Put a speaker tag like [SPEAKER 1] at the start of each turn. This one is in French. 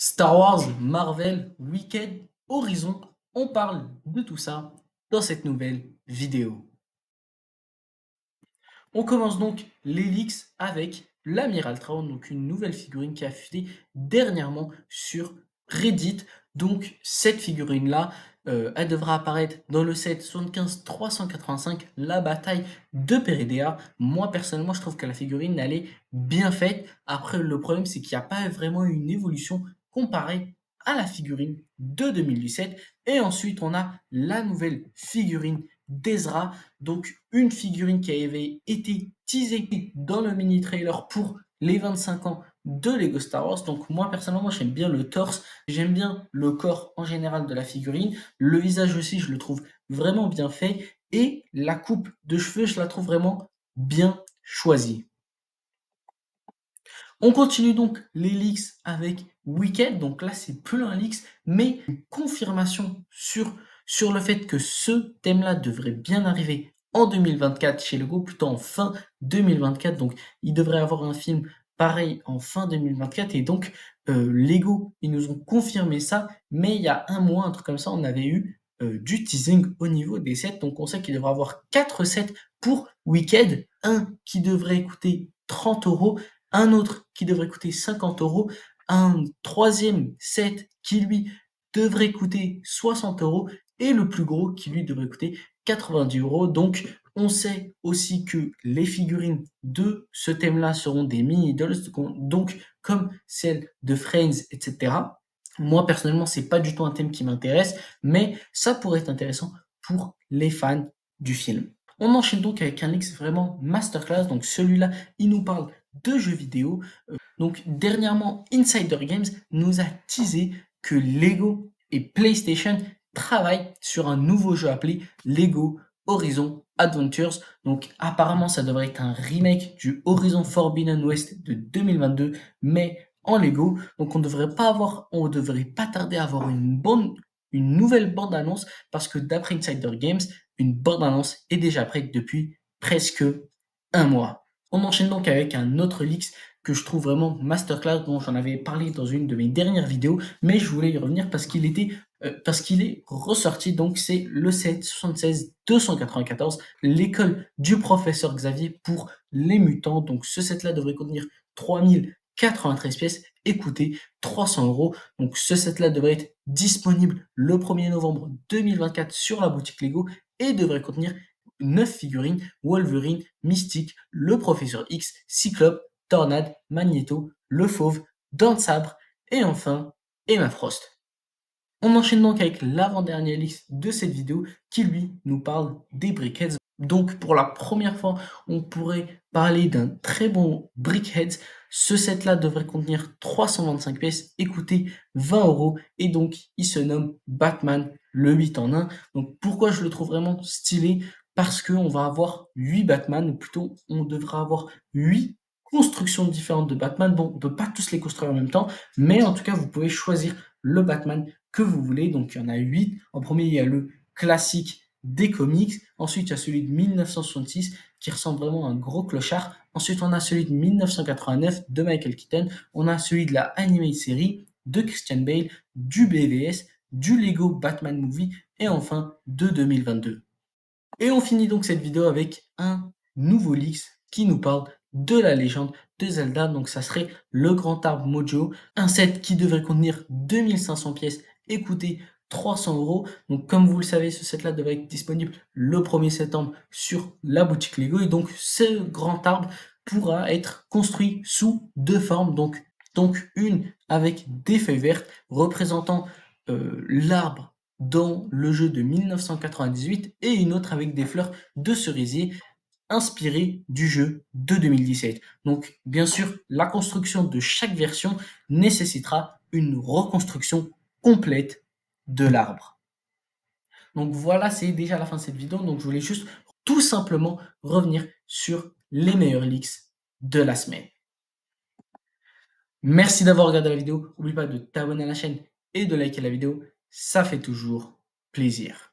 [SPEAKER 1] Star Wars, Marvel, Wicked, Horizon, on parle de tout ça dans cette nouvelle vidéo. On commence donc les leaks avec l'Amiral Thrawn, donc une nouvelle figurine qui a fuité dernièrement sur Reddit. Donc cette figurine-là, elle devra apparaître dans le set 75-385, la bataille de Peridea. Moi personnellement, je trouve que la figurine, elle est bien faite. Après, le problème, c'est qu'il n'y a pas vraiment une évolution comparée à la figurine de 2017. Et ensuite, on a la nouvelle figurine d'Ezra, donc une figurine qui avait été teasée dans le mini trailer pour les 25 ans de Lego Star Wars. Donc moi personnellement, j'aime bien le torse, j'aime bien le corps en général de la figurine, le visage aussi, je le trouve vraiment bien fait, et la coupe de cheveux, je la trouve vraiment bien choisie. On continue donc les leaks avec Wicked. Donc là, c'est plus un leaks, mais une confirmation sur le fait que ce thème-là devrait bien arriver en 2024 chez Lego, plutôt en fin 2024. Donc, il devrait avoir un film pareil en fin 2024. Et donc, Lego, ils nous ont confirmé ça. Mais il y a un mois, un truc comme ça, on avait eu du teasing au niveau des sets. Donc, on sait qu'il devrait avoir 4 sets pour Wicked. Un qui devrait coûter 30 euros, un autre qui devrait coûter 50 euros, un troisième set qui lui devrait coûter 60 euros et le plus gros qui lui devrait coûter 90 euros. Donc on sait aussi que les figurines de ce thème-là seront des mini-idols, donc comme celles de Friends, etc. Moi personnellement, c'est pas du tout un thème qui m'intéresse, mais ça pourrait être intéressant pour les fans du film. On enchaîne donc avec un leak vraiment masterclass. Donc celui-là, il nous parle de jeux vidéo. Donc dernièrement, Insider Games nous a teasé que Lego et PlayStation travaillent sur un nouveau jeu appelé Lego Horizon Adventures. Donc apparemment, ça devrait être un remake du Horizon Forbidden West de 2022, mais en Lego. Donc on devrait pas tarder à avoir une nouvelle bande-annonce parce que d'après Insider Games, une bande-annonce est déjà prête depuis presque un mois. On enchaîne donc avec un autre leak que je trouve vraiment masterclass, dont j'en avais parlé dans une de mes dernières vidéos, mais je voulais y revenir parce qu'il est ressorti. Donc c'est le set 76-294, l'école du professeur Xavier pour les mutants. Donc ce set là devrait contenir 3093 pièces et coûter 300 euros. Donc ce set là devrait être disponible le 1er novembre 2024 sur la boutique Lego et devrait contenir 9 figurines: Wolverine, Mystique, le Professeur X, Cyclope, Tornade, Magneto, le Fauve, Dent de Sabre et enfin Emma Frost. On enchaîne donc avec l'avant-dernier liste de cette vidéo qui lui nous parle des Brickheads. Donc pour la première fois, on pourrait parler d'un très bon Brickheads. Ce set là devrait contenir 325 pièces et coûter 20 euros, et donc il se nomme Batman le 8 en 1. Donc pourquoi je le trouve vraiment stylé? Parce qu'on va avoir 8 Batman, ou plutôt on devra avoir 8 constructions différentes de Batman. Bon, on peut pas tous les construire en même temps, mais en tout cas vous pouvez choisir le Batman que vous voulez. Donc il y en a 8. En premier, il y a le classique des comics. Ensuite, il y a celui de 1966 qui ressemble vraiment à un gros clochard. Ensuite, on a celui de 1989 de Michael Keaton. On a celui de la animated série de Christian Bale, du BVS, du Lego Batman Movie et enfin de 2022. Et on finit donc cette vidéo avec un nouveau leaks qui nous parle de la légende de Zelda. Donc ça serait le Grand Arbre Mojo, un set qui devrait contenir 2500 pièces et coûter 300 euros. Donc comme vous le savez, ce set là devrait être disponible le 1er septembre sur la boutique Lego, et donc ce grand arbre pourra être construit sous deux formes. Donc une avec des feuilles vertes représentant l'arbre dans le jeu de 1998, et une autre avec des fleurs de cerisier inspirées du jeu de 2017. Donc bien sûr, la construction de chaque version nécessitera une reconstruction complète de l'arbre. Donc voilà, c'est déjà la fin de cette vidéo. Donc je voulais juste tout simplement revenir sur les meilleurs leaks de la semaine. Merci d'avoir regardé la vidéo. N'oublie pas de t'abonner à la chaîne et de liker la vidéo. Ça fait toujours plaisir.